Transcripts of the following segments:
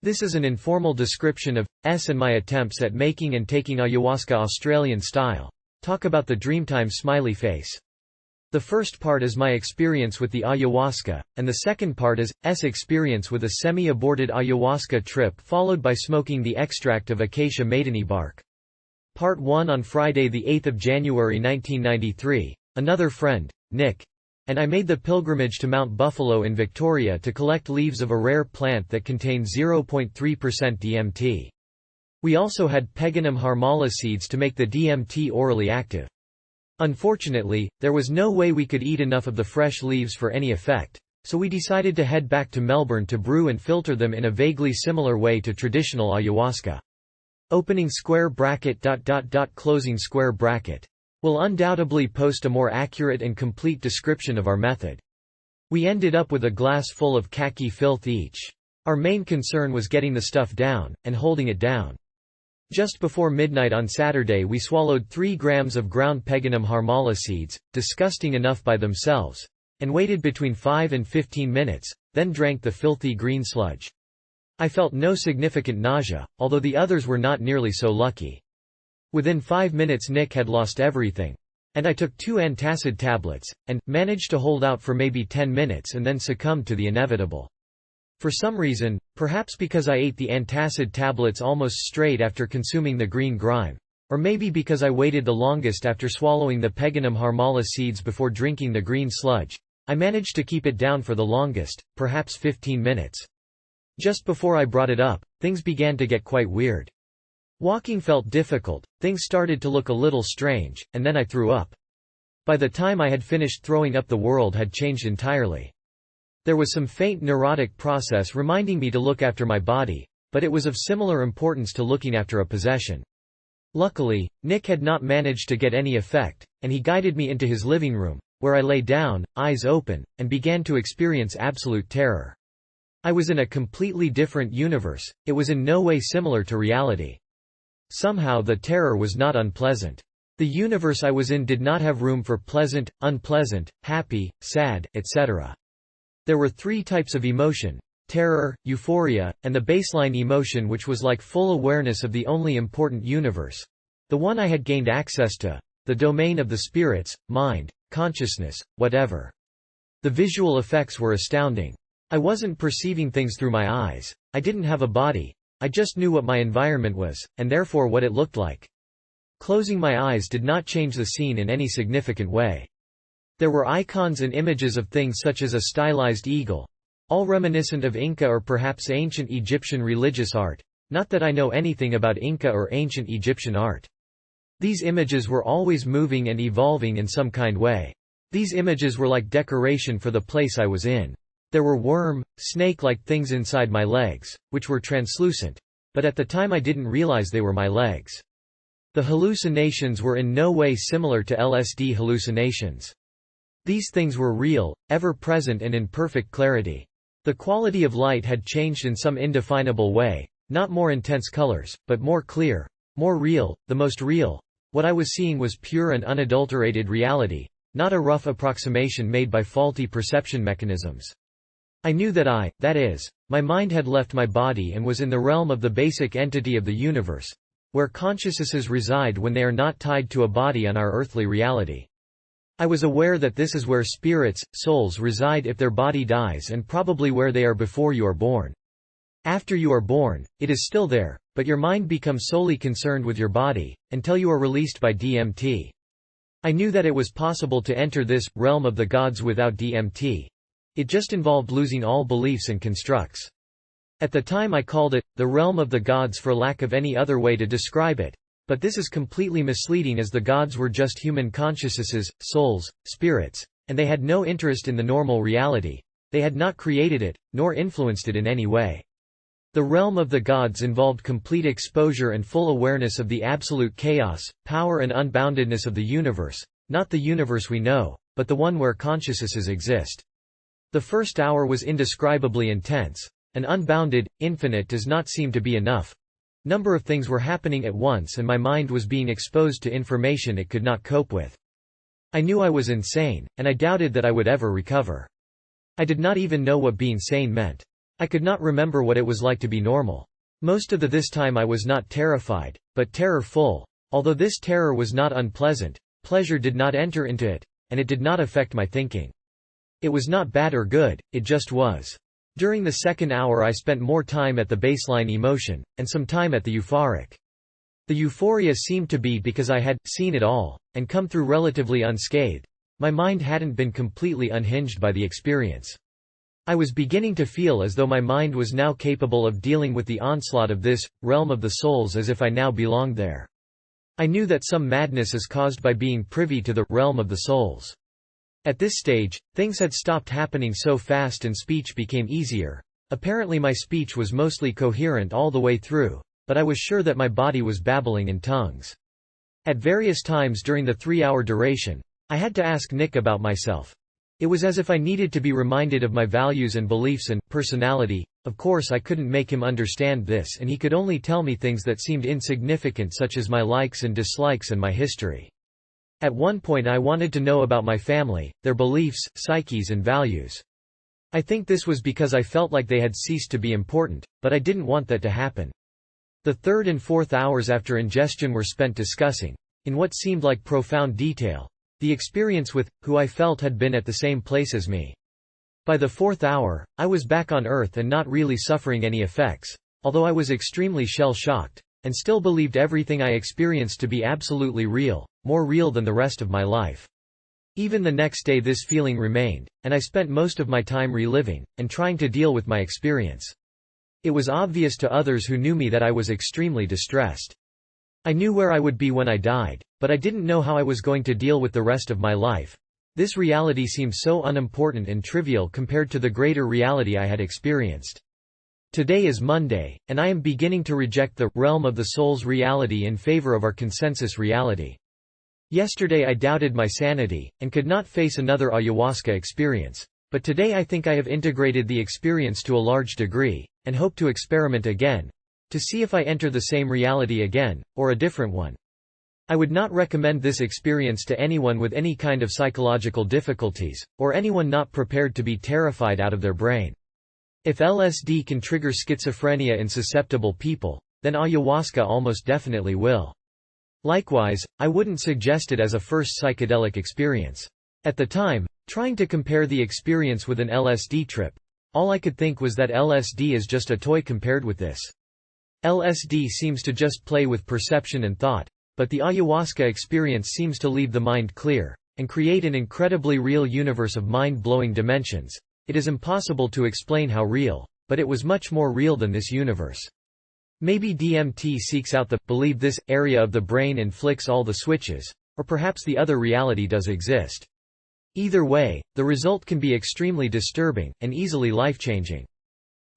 This is an informal description of S and my attempts at making and taking ayahuasca Australian style. Talk about the dreamtime smiley face. The first part is my experience with the ayahuasca, and the second part is S experience with a semi-aborted ayahuasca trip followed by smoking the extract of acacia maideni bark. Part 1 on Friday 8 January 1993, another friend, Nick, and I made the pilgrimage to Mount Buffalo in Victoria to collect leaves of a rare plant that contained 0.3% DMT. We also had Peganum harmala seeds to make the DMT orally active. Unfortunately, there was no way we could eat enough of the fresh leaves for any effect, so we decided to head back to Melbourne to brew and filter them in a vaguely similar way to traditional ayahuasca. Opening square bracket .. closing square bracket. We'll undoubtedly post a more accurate and complete description of our method. We ended up with a glass full of khaki filth each. Our main concern was getting the stuff down, and holding it down. Just before midnight on Saturday we swallowed 3 grams of ground Peganum harmala seeds, disgusting enough by themselves, and waited between 5 and 15 minutes, then drank the filthy green sludge. I felt no significant nausea, although the others were not nearly so lucky. Within 5 minutes Nick had lost everything. And I took 2 antacid tablets, and managed to hold out for maybe 10 minutes and then succumbed to the inevitable. For some reason, perhaps because I ate the antacid tablets almost straight after consuming the green grime, or maybe because I waited the longest after swallowing the Peganum harmala seeds before drinking the green sludge, I managed to keep it down for the longest, perhaps 15 minutes. Just before I brought it up, things began to get quite weird. Walking felt difficult, things started to look a little strange, and then I threw up. By the time I had finished throwing up, the world had changed entirely. There was some faint neurotic process reminding me to look after my body, but it was of similar importance to looking after a possession. Luckily, Nick had not managed to get any effect, and he guided me into his living room, where I lay down, eyes open, and began to experience absolute terror. I was in a completely different universe, it was in no way similar to reality. Somehow the terror was not unpleasant. The universe I was in did not have room for pleasant, unpleasant, happy, sad, etc. There were 3 types of emotion: terror, euphoria, and the baseline emotion, which was like full awareness of the only important universe, the one I had gained access to, the domain of the spirits, mind, consciousness, whatever. The visual effects were astounding. I wasn't perceiving things through my eyes. I didn't have a body. I just knew what my environment was, and therefore what it looked like. Closing my eyes did not change the scene in any significant way. There were icons and images of things such as a stylized eagle, all reminiscent of Inca or perhaps ancient Egyptian religious art. Not that I know anything about Inca or ancient Egyptian art. These images were always moving and evolving in some kind way. These images were like decoration for the place I was in. There were worm, snake-like things inside my legs, which were translucent, but at the time I didn't realize they were my legs. The hallucinations were in no way similar to LSD hallucinations. These things were real, ever-present and in perfect clarity. The quality of light had changed in some indefinable way, not more intense colors, but more clear, more real, the most real. What I was seeing was pure and unadulterated reality, not a rough approximation made by faulty perception mechanisms. I knew that that is, my mind had left my body and was in the realm of the basic entity of the universe, where consciousnesses reside when they are not tied to a body on our earthly reality. I was aware that this is where spirits, souls reside if their body dies, and probably where they are before you are born. After you are born, it is still there, but your mind becomes solely concerned with your body, until you are released by DMT. I knew that it was possible to enter this realm of the gods without DMT. It just involved losing all beliefs and constructs. At the time I called it, the realm of the gods for lack of any other way to describe it. But this is completely misleading, as the gods were just human consciousnesses, souls, spirits, and they had no interest in the normal reality. They had not created it, nor influenced it in any way. The realm of the gods involved complete exposure and full awareness of the absolute chaos, power and unboundedness of the universe, not the universe we know, but the one where consciousnesses exist. The first hour was indescribably intense. An unbounded, infinite does not seem to be enough. Number of things were happening at once and my mind was being exposed to information it could not cope with. I knew I was insane, and I doubted that I would ever recover. I did not even know what being sane meant. I could not remember what it was like to be normal. Most of this time I was not terrified, but terror-full. Although this terror was not unpleasant, pleasure did not enter into it, and it did not affect my thinking. It was not bad or good, it just was. During the second hour I spent more time at the baseline emotion, and some time at the euphoric. The euphoria seemed to be because I had seen it all, and come through relatively unscathed. My mind hadn't been completely unhinged by the experience. I was beginning to feel as though my mind was now capable of dealing with the onslaught of this realm of the souls, as if I now belonged there. I knew that some madness is caused by being privy to the realm of the souls. At this stage, things had stopped happening so fast and speech became easier. Apparently my speech was mostly coherent all the way through, but I was sure that my body was babbling in tongues. At various times during the 3-hour duration, I had to ask Nick about myself. It was as if I needed to be reminded of my values and beliefs and personality. Of course I couldn't make him understand this, and he could only tell me things that seemed insignificant, such as my likes and dislikes and my history. At one point I wanted to know about my family, their beliefs, psyches and values. I think this was because I felt like they had ceased to be important, but I didn't want that to happen. The third and fourth hours after ingestion were spent discussing, in what seemed like profound detail, the experience with who I felt had been at the same place as me. By the fourth hour, I was back on Earth and not really suffering any effects, although I was extremely shell-shocked, and still believed everything I experienced to be absolutely real, more real than the rest of my life. Even the next day this feeling remained, and I spent most of my time reliving, and trying to deal with my experience. It was obvious to others who knew me that I was extremely distressed. I knew where I would be when I died, but I didn't know how I was going to deal with the rest of my life. This reality seemed so unimportant and trivial compared to the greater reality I had experienced. Today is Monday, and I am beginning to reject the realm of the soul's reality in favor of our consensus reality. Yesterday I doubted my sanity, and could not face another ayahuasca experience. But today I think I have integrated the experience to a large degree, and hope to experiment again, to see if I enter the same reality again, or a different one. I would not recommend this experience to anyone with any kind of psychological difficulties, or anyone not prepared to be terrified out of their brain. If LSD can trigger schizophrenia in susceptible people, then ayahuasca almost definitely will. Likewise, I wouldn't suggest it as a first psychedelic experience. At the time, trying to compare the experience with an LSD trip, all I could think was that LSD is just a toy compared with this. LSD seems to just play with perception and thought, but the ayahuasca experience seems to leave the mind clear, and create an incredibly real universe of mind-blowing dimensions. It is impossible to explain how real, but it was much more real than this universe. Maybe DMT seeks out the believe this area of the brain and flicks all the switches, or perhaps the other reality does exist. Either way, the result can be extremely disturbing, and easily life-changing.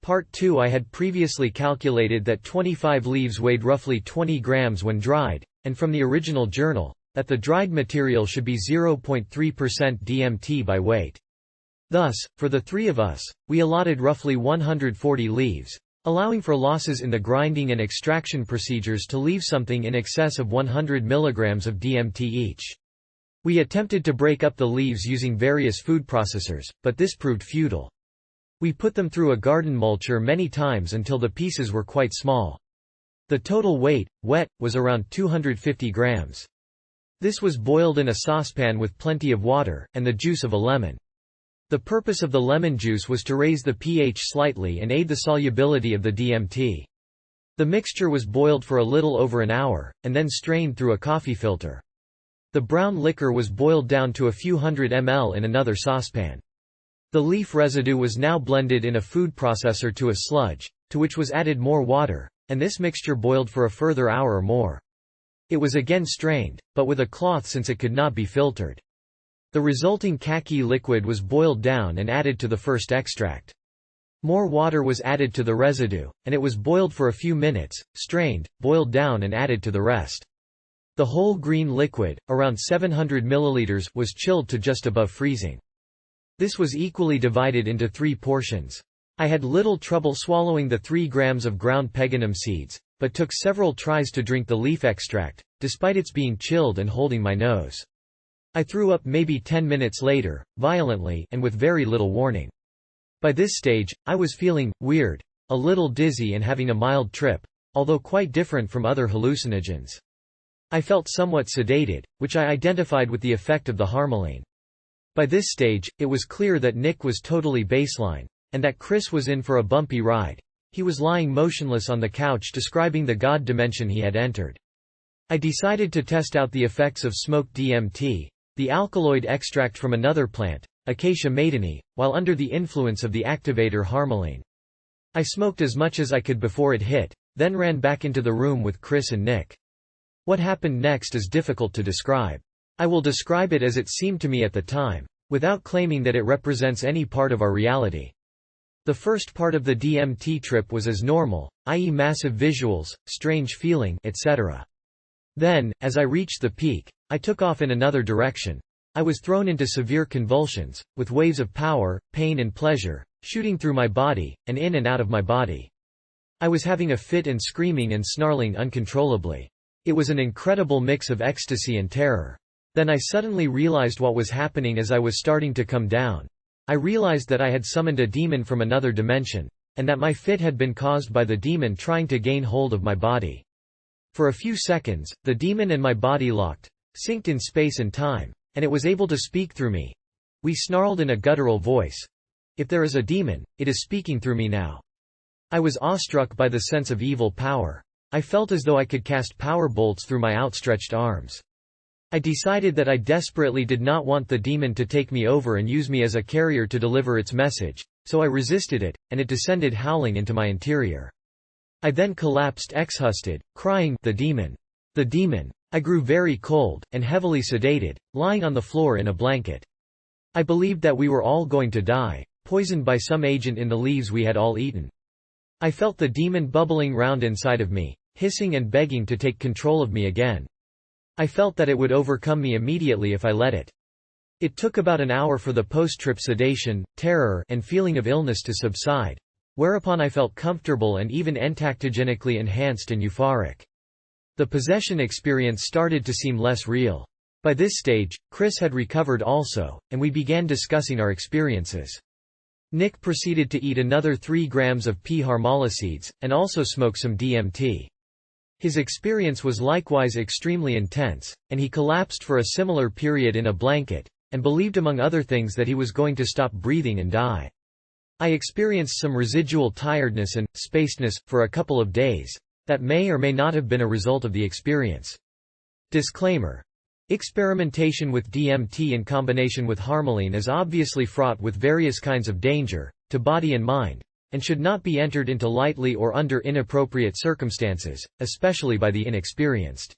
Part 2 I had previously calculated that 25 leaves weighed roughly 20 grams when dried, and from the original journal, that the dried material should be 0.3% DMT by weight. Thus, for the three of us, we allotted roughly 140 leaves, allowing for losses in the grinding and extraction procedures to leave something in excess of 100 mg of DMT each. We attempted to break up the leaves using various food processors, but this proved futile. We put them through a garden mulcher many times until the pieces were quite small. The total weight, wet, was around 250 grams. This was boiled in a saucepan with plenty of water, and the juice of a lemon. The purpose of the lemon juice was to raise the pH slightly and aid the solubility of the DMT. The mixture was boiled for a little over an hour, and then strained through a coffee filter. The brown liquor was boiled down to a few hundred ml in another saucepan. The leaf residue was now blended in a food processor to a sludge, to which was added more water, and this mixture boiled for a further hour or more. It was again strained, but with a cloth since it could not be filtered. The resulting khaki liquid was boiled down and added to the first extract. More water was added to the residue, and it was boiled for a few minutes, strained, boiled down and added to the rest. The whole green liquid, around 700 milliliters, was chilled to just above freezing. This was equally divided into 3 portions. I had little trouble swallowing the 3 grams of ground peganum seeds, but took several tries to drink the leaf extract, despite its being chilled and holding my nose. I threw up maybe 10 minutes later, violently and with very little warning. By this stage, I was feeling weird, a little dizzy and having a mild trip, although quite different from other hallucinogens. I felt somewhat sedated, which I identified with the effect of the harmaline. By this stage, it was clear that Nick was totally baseline, and that Chris was in for a bumpy ride. He was lying motionless on the couch describing the God dimension he had entered. I decided to test out the effects of smoked DMT, the alkaloid extract from another plant, Acacia maideni, while under the influence of the activator harmaline. I smoked as much as I could before it hit, then ran back into the room with Chris and Nick. What happened next is difficult to describe. I will describe it as it seemed to me at the time, without claiming that it represents any part of our reality. The first part of the DMT trip was as normal, i.e. massive visuals, strange feeling, etc. Then, as I reached the peak, I took off in another direction. I was thrown into severe convulsions, with waves of power, pain and pleasure, shooting through my body, and in and out of my body. I was having a fit and screaming and snarling uncontrollably. It was an incredible mix of ecstasy and terror. Then I suddenly realized what was happening as I was starting to come down. I realized that I had summoned a demon from another dimension, and that my fit had been caused by the demon trying to gain hold of my body. For a few seconds, the demon and my body locked, synced in space and time, and it was able to speak through me. We snarled in a guttural voice. If there is a demon, it is speaking through me now. I was awestruck by the sense of evil power. I felt as though I could cast power bolts through my outstretched arms. I decided that I desperately did not want the demon to take me over and use me as a carrier to deliver its message, so I resisted it, and it descended howling into my interior. I then collapsed exhausted, crying, "The demon! The demon!" I grew very cold, and heavily sedated, lying on the floor in a blanket. I believed that we were all going to die, poisoned by some agent in the leaves we had all eaten. I felt the demon bubbling round inside of me, hissing and begging to take control of me again. I felt that it would overcome me immediately if I let it. It took about an hour for the post-trip sedation, terror, and feeling of illness to subside, whereupon I felt comfortable and even entactogenically enhanced and euphoric. The possession experience started to seem less real. By this stage, Chris had recovered also, and we began discussing our experiences. Nick proceeded to eat another 3 grams of P. harmala seeds, and also smoke some DMT. His experience was likewise extremely intense, and he collapsed for a similar period in a blanket, and believed among other things that he was going to stop breathing and die. I experienced some residual tiredness and spacedness for a couple of days, that may or may not have been a result of the experience. Disclaimer: experimentation with DMT in combination with harmaline is obviously fraught with various kinds of danger, to body and mind, and should not be entered into lightly or under inappropriate circumstances, especially by the inexperienced.